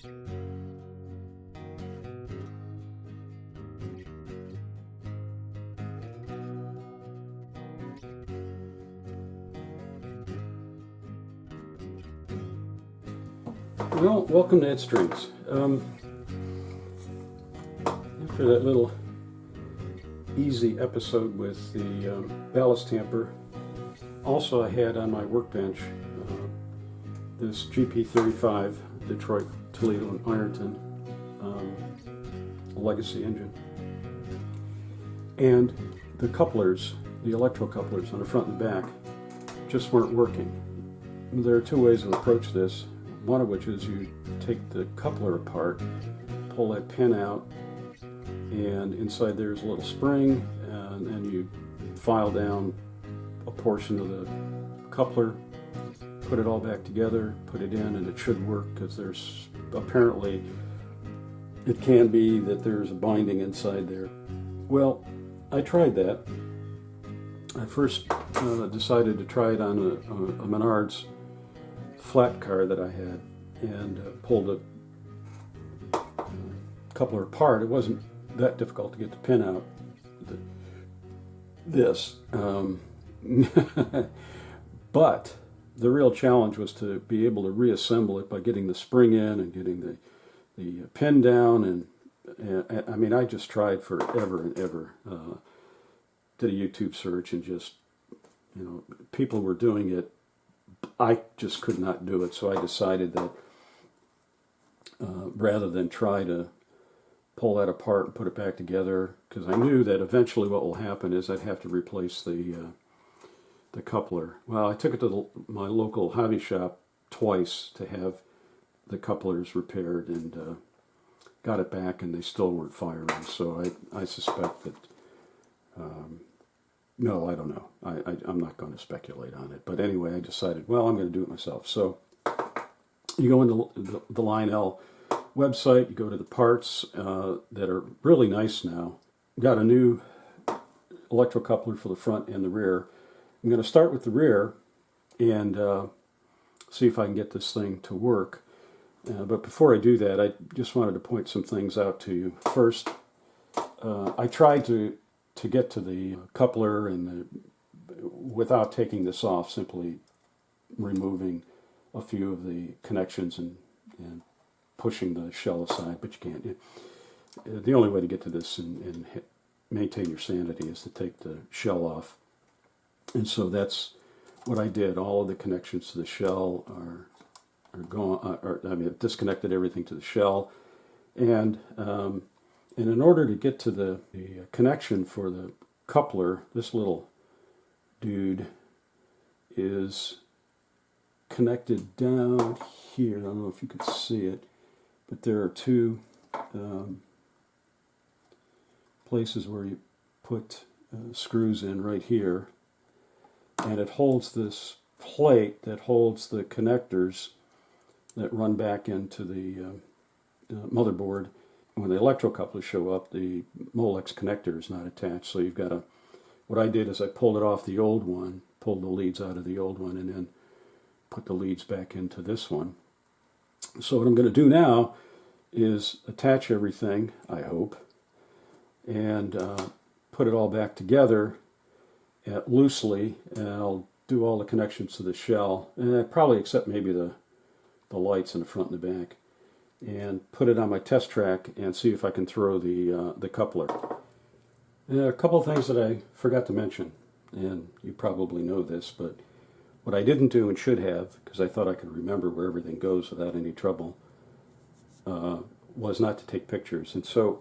Well, welcome to Ed Strings. After that little easy episode with the ballast tamper, also I had on my workbench this GP35 Detroit, Toledo, and Ironton Legacy engine. And the couplers, the Electro couplers on the front and back, just weren't working. There are two ways to approach this. One of which is you take the coupler apart, pull that pin out, and inside there's a little spring, and you file down a portion of the coupler, put it all back together, put it in, and it should work, because there's apparently, it can be that there's a binding inside there. Well, I tried that. I first decided to try it on a Menards flat car that I had, and pulled the coupler apart. It wasn't that difficult to get the pin out. But the real challenge was to be able to reassemble it by getting the spring in and getting the pin down, and I mean, I just tried forever and ever. Did a YouTube search, and just, you know, people were doing it. I just could not do it, so I decided that rather than try to pull that apart and put it back together, because I knew that eventually what will happen is I'd have to replace the coupler. Well, I took it to my local hobby shop twice to have the couplers repaired, and got it back, and they still weren't firing. So I suspect that. No, I don't know. I'm not going to speculate on it. But anyway, I decided, well, I'm going to do it myself. So you go into the Lionel website, you go to the parts that are really nice now. Got a new electro coupler for the front and the rear. I'm going to start with the rear and see if I can get this thing to work. But before I do that, I just wanted to point some things out to you. First, I tried to get to the coupler and without taking this off, simply removing a few of the connections and pushing the shell aside, but you can't. The only way to get to this and maintain your sanity is to take the shell off. And so that's what I did. All of the connections to the shell are gone. I mean, I've disconnected everything to the shell, and in order to get to the connection for the coupler, this little dude is connected down here. I don't know if you can see it, but there are two places where you put screws in right here, and it holds this plate that holds the connectors that run back into the motherboard. When the electro couplers show up, the Molex connector is not attached, so you've got to. What I did is I pulled it off the old one, pulled the leads out of the old one, and then put the leads back into this one. So what I'm going to do now is attach everything, I hope, and put it all back together loosely, and I'll do all the connections to the shell, and probably except maybe the lights in the front and the back, and put it on my test track and see if I can throw the coupler. A couple of things that I forgot to mention, and you probably know this, but what I didn't do and should have, because I thought I could remember where everything goes without any trouble, was not to take pictures. And so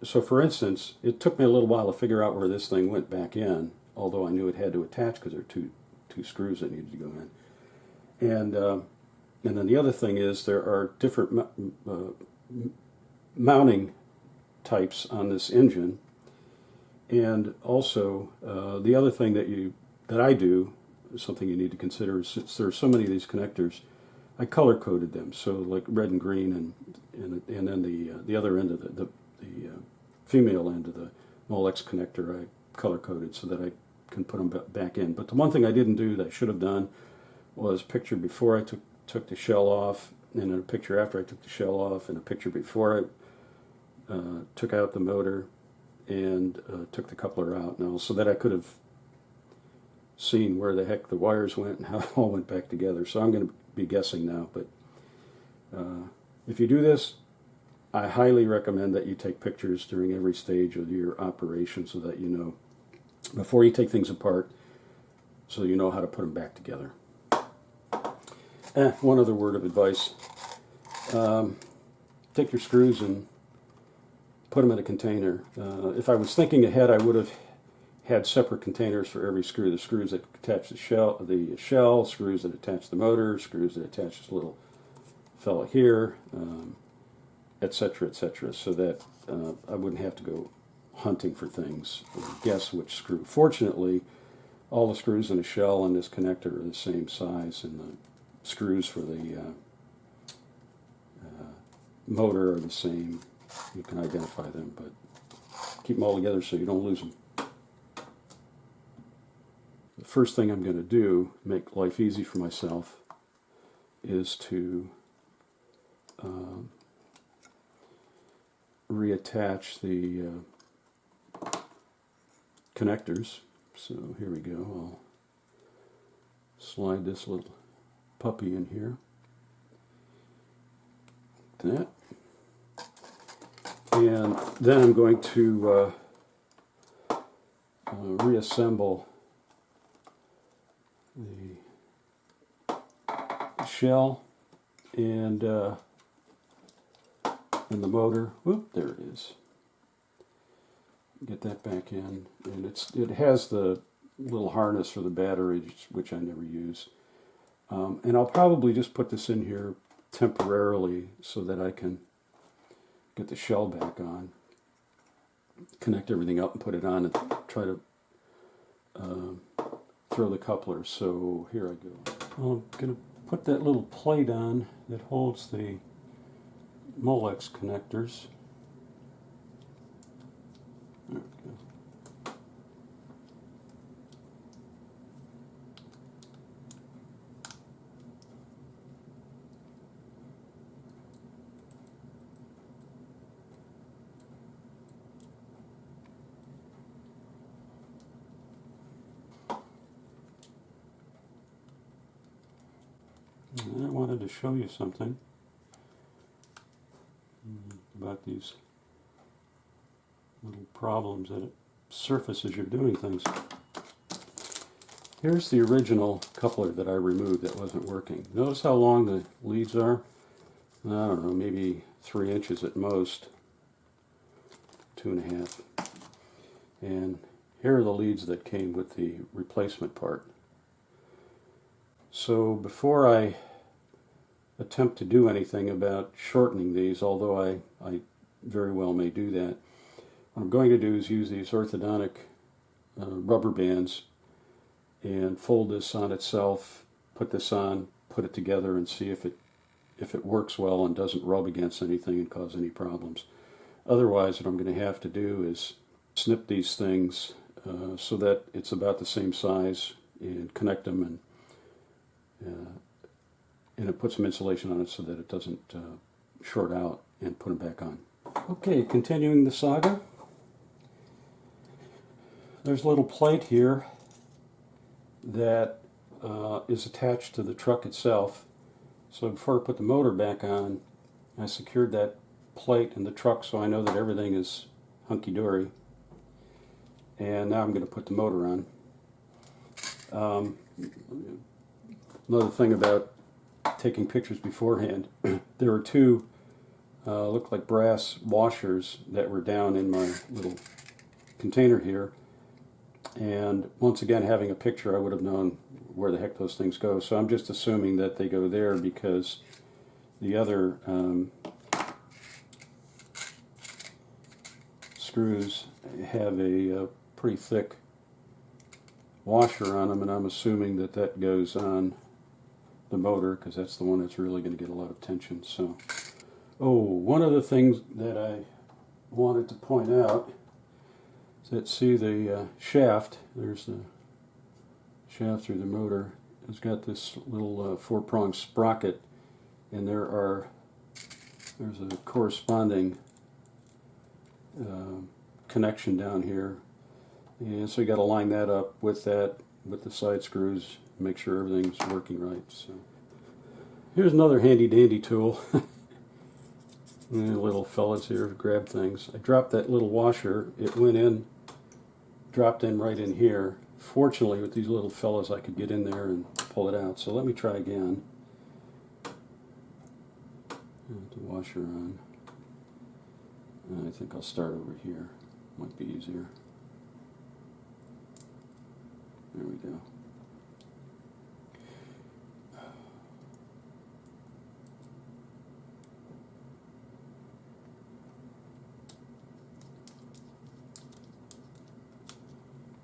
for instance, it took me a little while to figure out where this thing went back in, although I knew it had to attach because there are two screws that needed to go in. And then the other thing is there are different mounting types on this engine, and also the other thing that I do, something you need to consider, is since there are so many of these connectors, I color coded them. So like red and green, and then the other end of the female end of the Molex connector I color coded so that I can put them back in. But the one thing I didn't do that I should have done was picture before I took the shell off, and a picture after I took the shell off, and a picture before I took out the motor and took the coupler out now, so that I could have seen where the heck the wires went and how it all went back together. So I'm going to be guessing now, but if you do this, I highly recommend that you take pictures during every stage of your operation so that you know, before you take things apart, so you know how to put them back together. One other word of advice. Take your screws and put them in a container. If I was thinking ahead, I would have had separate containers for every screw. The screws that attach the shell, screws that attach the motor, screws that attach this little fella here, etc., so that I wouldn't have to go hunting for things or guess which screw. Fortunately, all the screws in the shell and this connector are the same size, and the screws for the motor are the same. You can identify them, but keep them all together so you don't lose them. The first thing I'm going to do, make life easy for myself, is to reattach the connectors. So here we go. I'll slide this little puppy in here. Like that. And then I'm going to reassemble the shell and the motor. Whoop, there it is. Get that back in, and it has the little harness for the battery, which I never use. And I'll probably just put this in here temporarily so that I can get the shell back on, connect everything up and put it on, and try to throw the coupler. So here I go. Well, I'm going to put that little plate on that holds the Molex connectors. There we go. And I wanted to show you something about these little problems that it surface as you're doing things. Here's the original coupler that I removed that wasn't working. Notice how long the leads are? I don't know, maybe 3 inches at most, 2.5. And here are the leads that came with the replacement part. So before I attempt to do anything about shortening these, although I very well may do that, what I'm going to do is use these orthodontic rubber bands and fold this on itself, put this on, put it together, and see if it works well and doesn't rub against anything and cause any problems. Otherwise, what I'm going to have to do is snip these things so that it's about the same size and connect them, and it put some insulation on it so that it doesn't short out, and put them back on. Okay, continuing the saga. There's a little plate here that is attached to the truck itself. So before I put the motor back on, I secured that plate in the truck so I know that everything is hunky-dory. And now I'm going to put the motor on. Another thing about taking pictures beforehand, there were two looked like brass washers that were down in my little container here. And once again, having a picture, I would have known where the heck those things go. So I'm just assuming that they go there because the other screws have a pretty thick washer on them, and I'm assuming that that goes on the motor because that's the one that's really going to get a lot of tension. So, one of the things that I wanted to point out is that, see the shaft, there's the shaft through the motor, it's got this little 4-pronged sprocket and there's a corresponding connection down here, and so you got to line that up with the side screws, make sure everything's working right. So here's another handy dandy tool. Little fellas here to grab things. I dropped that little washer. It went in, dropped in right in here. Fortunately, with these little fellas, I could get in there and pull it out. So let me try again. Put the washer on. And I think I'll start over here. Might be easier. There we go.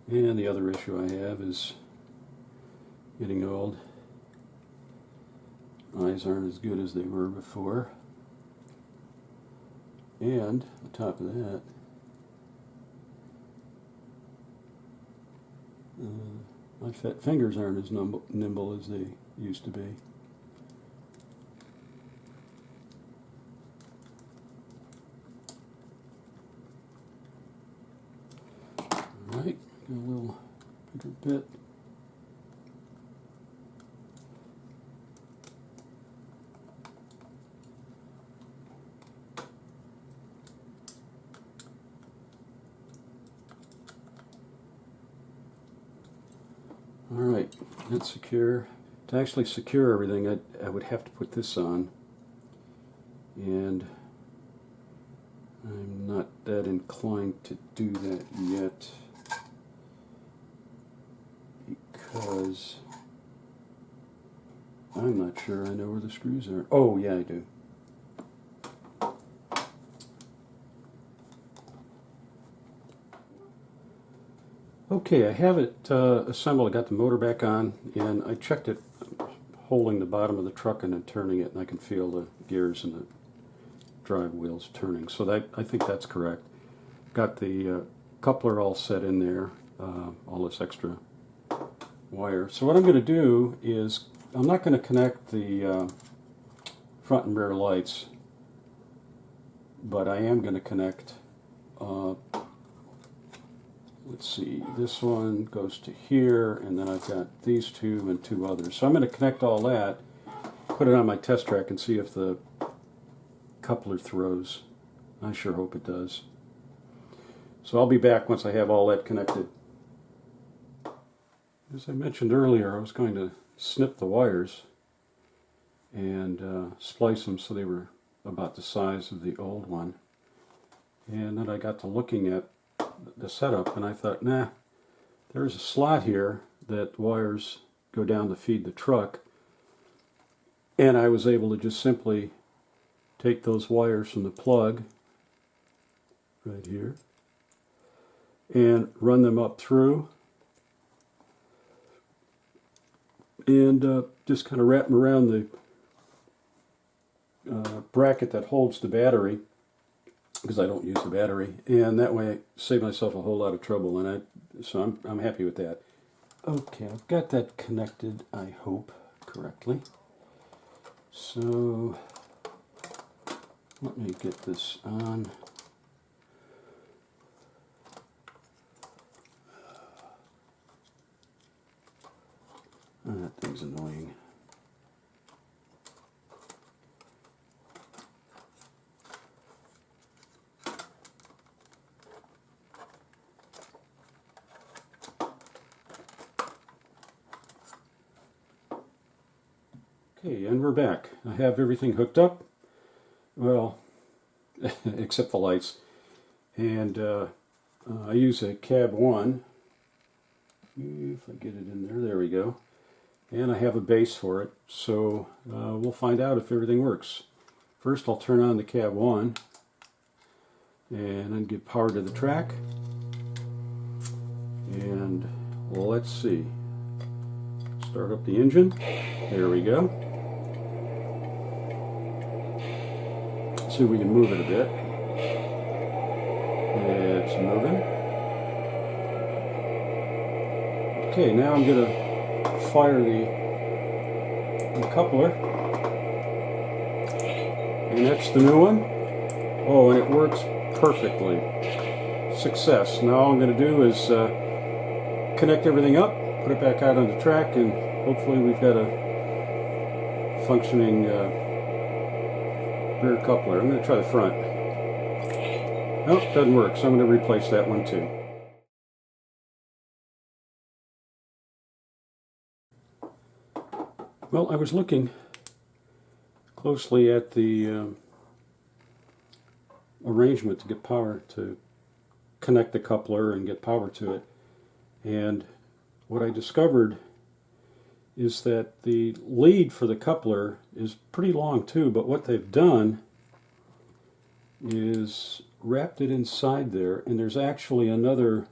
And the other issue I have is getting old. Eyes aren't as good as they were before. And on top of that, my fingers aren't as nimble as they used to be. Alright, got a little bigger bit. Alright, that's secure. To actually secure everything, I would have to put this on. And I'm not that inclined to do that yet, because I'm not sure I know where the screws are. Oh, yeah, I do. Okay, I have it assembled. I got the motor back on, and I checked it holding the bottom of the truck and then turning it, and I can feel the gears and the drive wheels turning. So I think that's correct. Got the coupler all set in there, all this extra wire. So what I'm going to do is, I'm not going to connect the front and rear lights, but I am going to connect, let's see, this one goes to here, and then I've got these two and two others. So I'm going to connect all that, put it on my test track, and see if the coupler throws. I sure hope it does. So I'll be back once I have all that connected. As I mentioned earlier, I was going to snip the wires and splice them so they were about the size of the old one. And then I got to looking at the setup, and I thought, nah, there's a slot here that wires go down to feed the truck, and I was able to just simply take those wires from the plug right here and run them up through, and just kind of wrap them around the bracket that holds the battery, because I don't use the battery, and that way I save myself a whole lot of trouble, and so I'm happy with that. Okay, I've got that connected, I hope, correctly. So let me get this on. Oh, that thing's annoying. Okay, and we're back. I have everything hooked up, well, except the lights, and I use a cab 1, if I get it in there, there we go, and I have a base for it, so we'll find out if everything works. First I'll turn on the cab 1, and then give power to the track, and well, let's see, start up the engine, there we go. See if we can move it a bit. It's moving. Okay, now I'm going to fire the coupler. And that's the new one. Oh, and it works perfectly. Success. Now all I'm going to do is connect everything up, put it back out on the track, and hopefully we've got a functioning rear coupler. I'm going to try the front. Nope, doesn't work, so I'm going to replace that one too. Well, I was looking closely at the arrangement to get power, to connect the coupler and get power to it. And what I discovered is that the lead for the coupler is pretty long too, but what they've done is wrapped it inside there, and there's actually another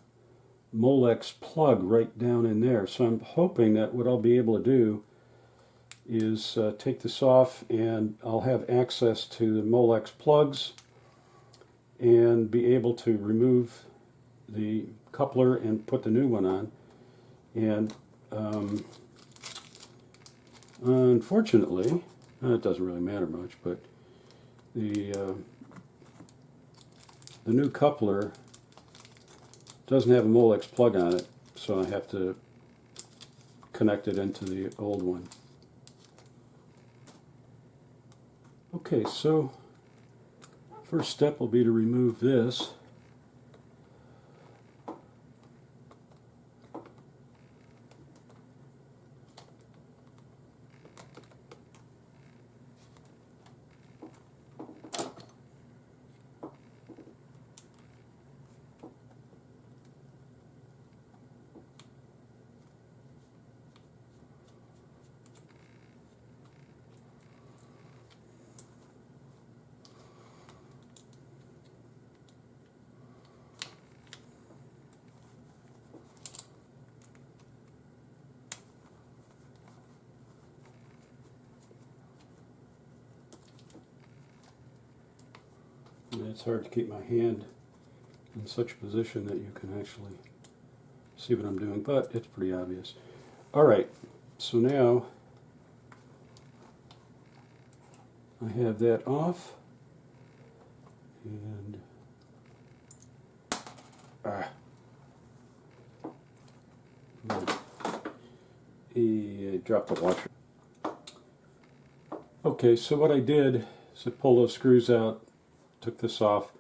Molex plug right down in there. So I'm hoping that what I'll be able to do is take this off, and I'll have access to the Molex plugs and be able to remove the coupler and put the new one on. And unfortunately, it doesn't really matter much, but the new coupler doesn't have a Molex plug on it, so I have to connect it into the old one. Okay, so first step will be to remove this. And it's hard to keep my hand in such a position that you can actually see what I'm doing, but it's pretty obvious. Alright, so now I have that off, and I dropped the washer. Okay, so what I did is I pulled those screws out, took this off,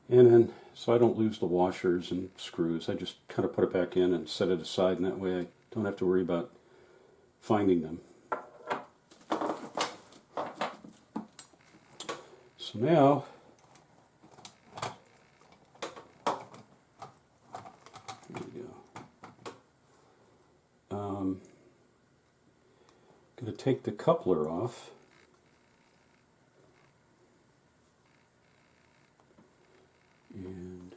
and then so I don't lose the washers and screws, I just kind of put it back in and set it aside, and that way I don't have to worry about finding them. So now here we go. Going to take the coupler off. And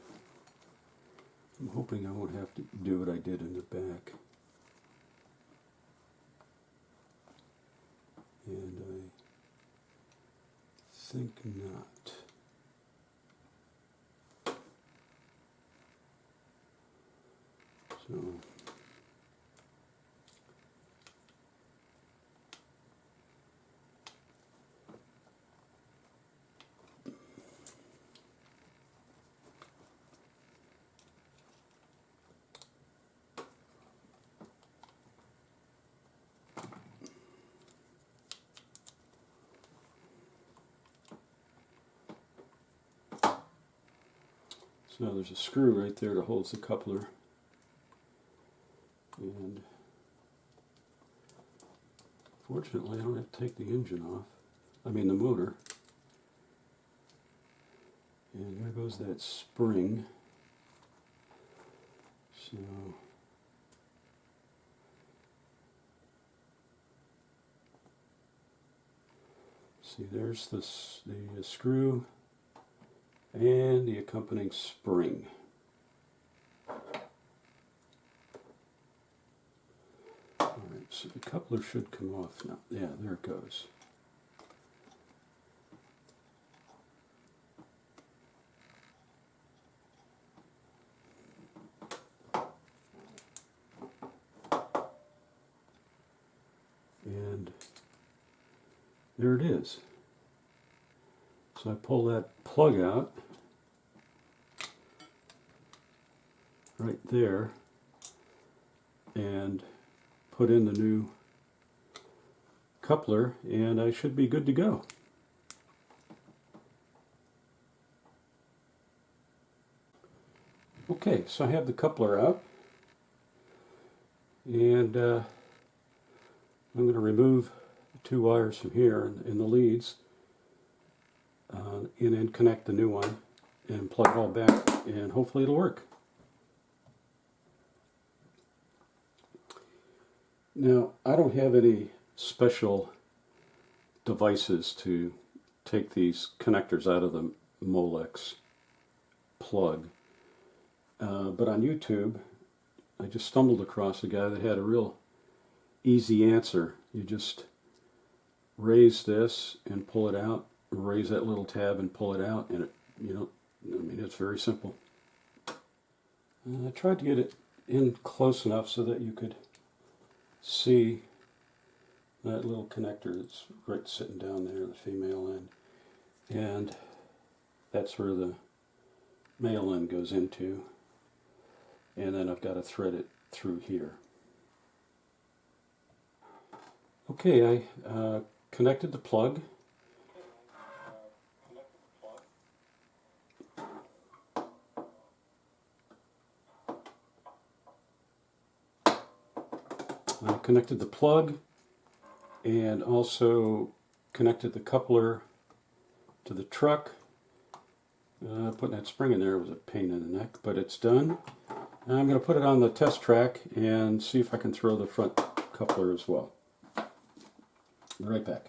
I'm hoping I won't have to do what I did in the back. And I think not. So So there's a screw right there that holds the coupler, and fortunately I don't have to take the engine off, I mean the motor. And there goes that spring. So see, there's the screw and the accompanying spring. Alright, so the coupler should come off now. Yeah, there it goes. And there it is. So I pull that plug out right there and put in the new coupler, and I should be good to go. Okay, so I have the coupler out, and I'm going to remove the two wires from here in the leads, and then connect the new one and plug it all back, and hopefully it'll work. Now, I don't have any special devices to take these connectors out of the Molex plug, but on YouTube I just stumbled across a guy that had a real easy answer. You just raise this and pull it out, raise that little tab and pull it out, and it, it's very simple. I tried to get it in close enough so that you could see that little connector that's right sitting down there, the female end, and that's where the male end goes into, and then I've got to thread it through here. Okay, I connected the plug. I connected the plug and also connected the coupler to the truck. Putting that spring in there was a pain in the neck, but it's done. Now I'm going to put it on the test track and see if I can throw the front coupler as well. Be right back.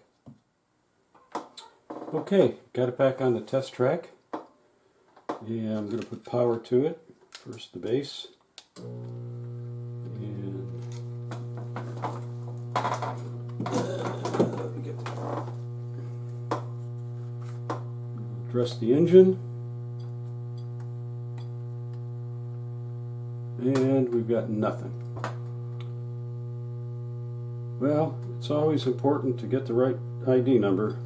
Okay, got it back on the test track. And I'm going to put power to it. First the base. Address the engine, and we've got nothing. Well, it's always important to get the right ID number.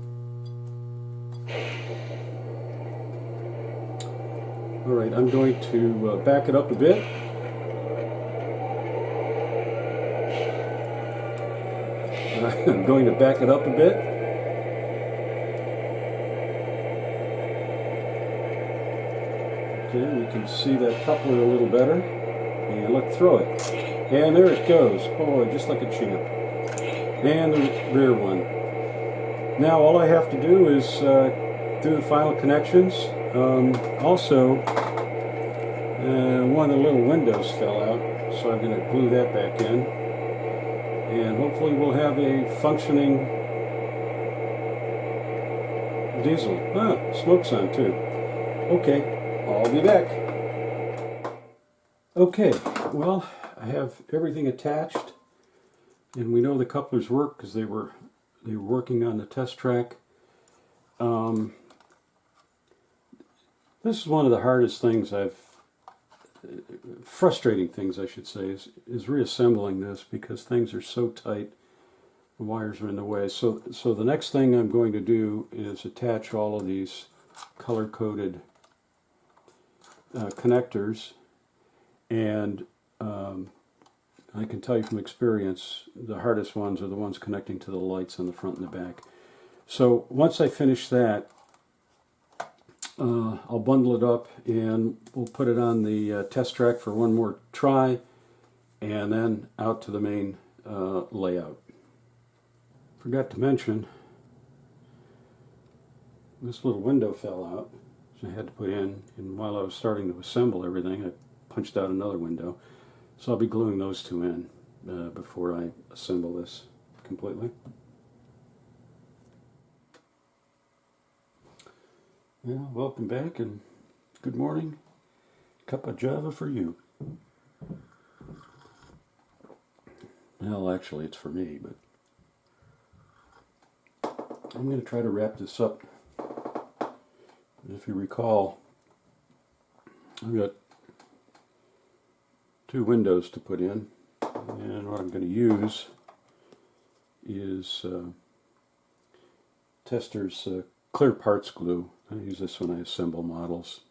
Alright, I'm going to back it up a bit. I'm going to back it up a bit. Okay, we can see that coupler a little better. And look, throw it. And there it goes. Boy, just like a champ. And the rear one. Now all I have to do is do the final connections. Also, one of the little windows fell out, so I'm going to glue that back in. And hopefully we'll have a functioning diesel. Smoke's on too. Okay. I'll be back. Okay, well, I have everything attached, and we know the couplers work because they were working on the test track. This is one of the hardest things frustrating things I should say, is reassembling this, because things are so tight, the wires are in the way. So the next thing I'm going to do is attach all of these color-coded connectors, and I can tell you from experience the hardest ones are the ones connecting to the lights on the front and the back. So once I finish that, I'll bundle it up and we'll put it on the test track for one more try, and then out to the main layout. Forgot to mention, this little window fell out. I had to put in, and while I was starting to assemble everything, I punched out another window. So I'll be gluing those two in before I assemble this completely. Yeah, welcome back and good morning. Cup of Java for you. Well, actually it's for me, but I'm going to try to wrap this up. If you recall, I've got two windows to put in, and what I'm going to use is Tester's clear parts glue. I use this when I assemble models.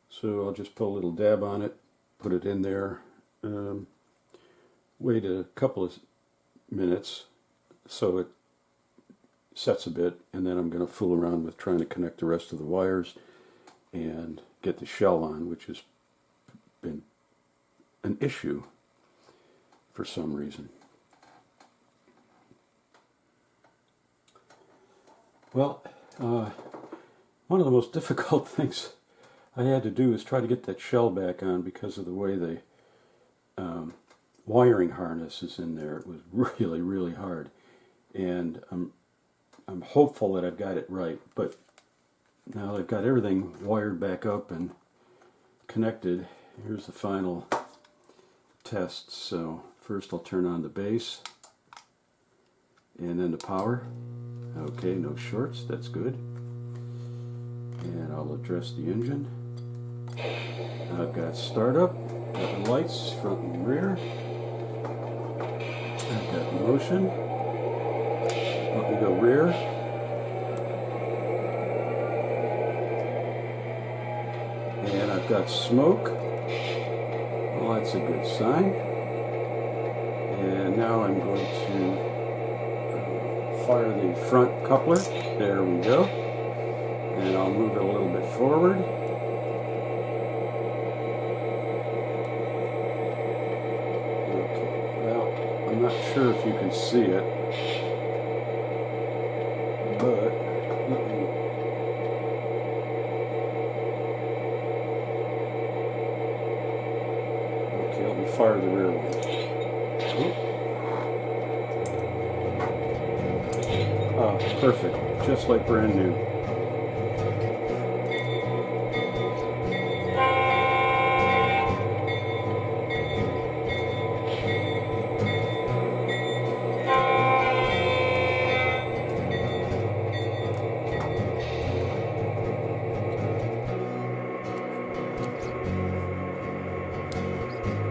So I'll just put a little dab on it, put it in there, wait a couple of minutes so it sets a bit, and then I'm going to fool around with trying to connect the rest of the wires and get the shell on, which has been an issue for some reason. Well, one of the most difficult things I had to do is try to get that shell back on because of the way the wiring harness is in there. It was really, really hard, and I'm hopeful that I've got it right, but now I've got everything wired back up and connected. Here's the final test. So first I'll turn on the base and then the power. Okay, no shorts, that's good. And I'll address the engine. I've got startup, got the lights front and rear. I've got motion. Let me go rear. And I've got smoke. Well, that's a good sign. And now I'm going to fire the front coupler. There we go. And I'll move it a little bit forward. Okay, well, I'm not sure if you can see it, but let me fire the rear one. Oh, perfect. Just like brand new.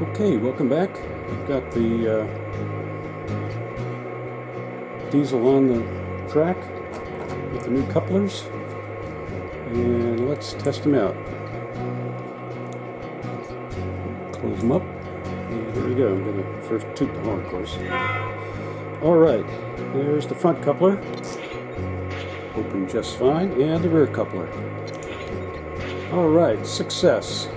Okay, welcome back. We've got the diesel on the track with the new couplers, and let's test them out. Close them up, and here we go. I'm going to first toot the horn, of course. Alright, there's the front coupler, open just fine, and the rear coupler. Alright, success.